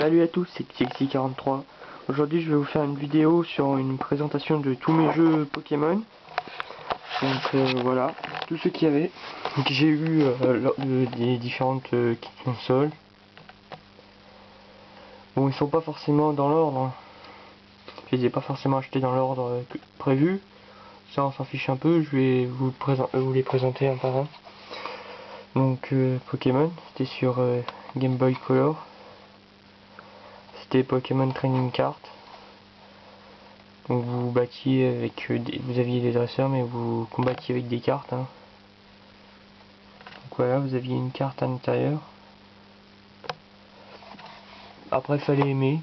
Salut à tous, c'est Xixi43. Aujourd'hui je vais vous faire une vidéo sur une présentation de tous mes jeux Pokémon. Donc voilà, tous ceux qu'il y avait, que j'ai eu lors des différentes consoles. Bon, ils sont pas forcément dans l'ordre, hein. Je les ai pas forcément achetés dans l'ordre prévu. Ça on s'en fiche un peu, je vais vous les présenter un par un. Donc Pokémon, c'était sur Game Boy Color. C'était Pokémon Training Card. Donc vous battiez avec vous aviez des dresseurs, mais vous combattiez avec des cartes, hein. Donc voilà, vous aviez une carte à l'intérieur. Après il fallait aimer.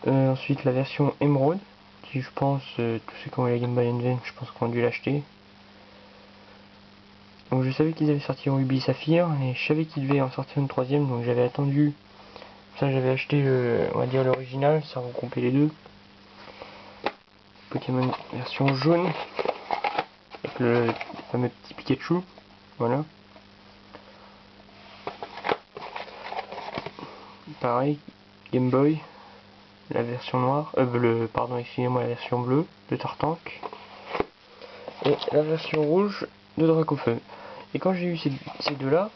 Ensuite la version Emerald, qui je pense tous ceux qui ont eu la Game Boy Advance, je pense qu'on a dû l'acheter. Donc je savais qu'ils avaient sorti en Ruby Saphir, et je savais qu'ils devaient en sortir une troisième, donc j'avais attendu. Ça j'avais acheté on va dire l'original, ça regroupait les deux. Pokémon version jaune, avec le fameux petit Pikachu, voilà. Pareil, Game Boy, la version noire, pardon, excusez-moi, la version bleue de Tartank, et la version rouge de Dracofeu. Et quand j'ai eu ces deux-là,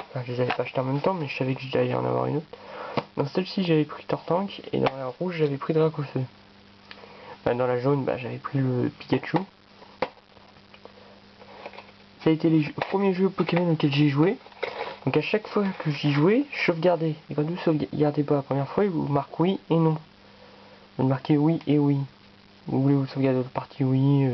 enfin, je les avais pas achetés en même temps, mais je savais que j'allais en avoir une autre. Dans celle-ci, j'avais pris Tartank, et dans la rouge, j'avais pris Dracofeu. Dans la jaune, j'avais pris le Pikachu. Ça a été les premiers jeux Pokémon auxquels j'ai joué. Donc à chaque fois que j'y jouais, je sauvegardais. Et quand vous sauvegardez pas la première fois, il vous marque oui et non. Vous marquez oui et oui. Vous voulez vous sauvegarder votre partie oui,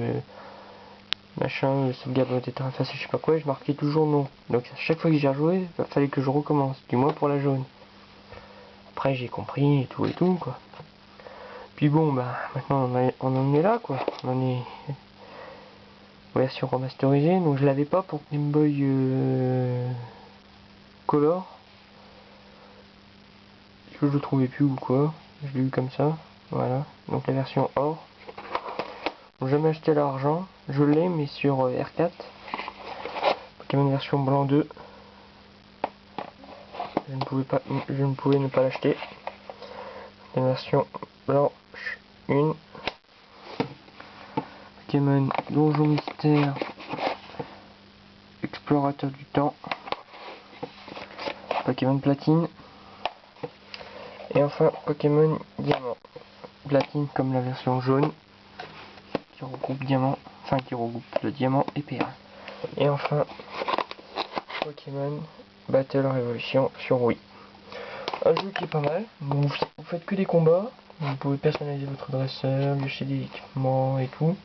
machin, sauvegarde votre état face, je sais pas quoi, et je marquais toujours non. Donc à chaque fois que j'y rejouais, il fallait que je recommence. Du moins pour la jaune. Après j'ai compris et tout quoi. Puis bon, maintenant on en est là quoi. On en est version remasterisée. Donc je l'avais pas pour Game Boy Color. Je le trouvais plus ou quoi. Je l'ai eu comme ça. Voilà. Donc la version or. Bon, jamais acheté l'argent. Je l'ai mais sur R4. Pokémon version blanc 2. Je ne pouvais ne pas l'acheter. La version blanche 1. Pokémon Donjon Mystère. Explorateur du temps. Pokémon Platine. Et enfin Pokémon Diamant. Platine comme la version jaune. Qui regroupe diamant. Enfin qui regroupe le diamant et perle. Et enfin Pokémon Battle Revolution sur Wii. Un jeu qui est pas mal. Vous faites que des combats. Vous pouvez personnaliser votre dresseur, lui acheter des équipements et tout.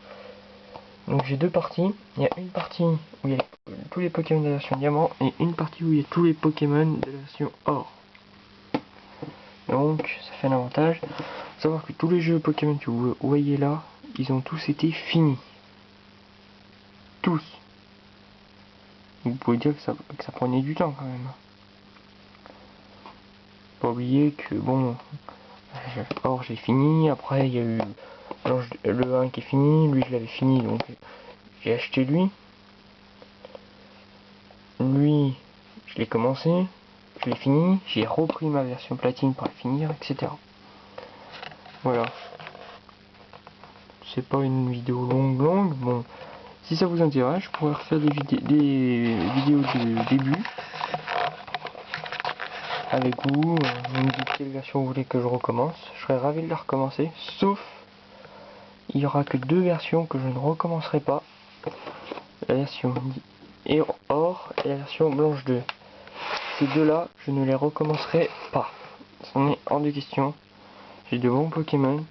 Donc j'ai deux parties. Il y a une partie où il y a tous les Pokémon de la version diamant et une partie où il y a tous les Pokémon de la version or. Donc ça fait un avantage. Faut savoir que tous les jeux Pokémon que vous voyez là, ils ont tous été finis. Tous. Vous pouvez dire que ça prenait du temps quand même. Pas oublier que bon, or j'ai fini, après il y a eu le 1 qui est fini, lui je l'avais fini donc j'ai acheté lui, je l'ai commencé, je l'ai fini, j'ai repris ma version platine pour la finir, etc. Voilà. C'est pas une vidéo longue, bon, si ça vous intéresse, je pourrais refaire des vidéos de début avec vous, vous me dites quelle version vous voulez que je recommence, je serais ravi de la recommencer, sauf il n'y aura que deux versions que je ne recommencerai pas, la version or et la version blanche 2. Ces deux là, je ne les recommencerai pas, c'en est hors de question. J'ai de bons Pokémon,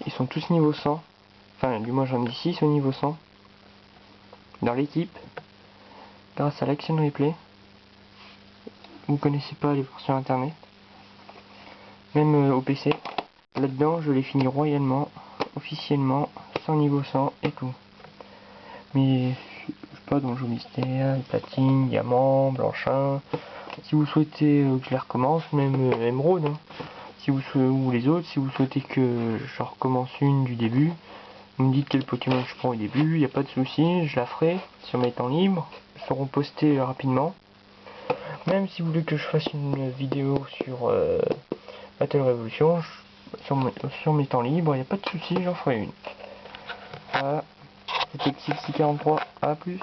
ils sont tous niveau 100, enfin du moins j'en ai 6 au niveau 100 dans l'équipe grâce à l'Action Replay. Vous connaissez pas les voir sur internet, même au PC. Là-dedans je les finis royalement, officiellement, sans niveau 100 et tout. Mais je sais pas, Donjon Mystère, Platine, Diamant, Blanchin. Si vous souhaitez que je les recommence, même Emerald, hein. Si vous ou les autres, si vous souhaitez que je recommence une du début, vous me dites quel Pokémon je prends au début, il n'y a pas de souci, je la ferai sur mes temps libres, ils seront postés rapidement. Même si vous voulez que je fasse une vidéo sur Battle Revolution, sur mes temps libres, il n'y a pas de souci, j'en ferai une. Voilà, c'était Xixi43, à plus.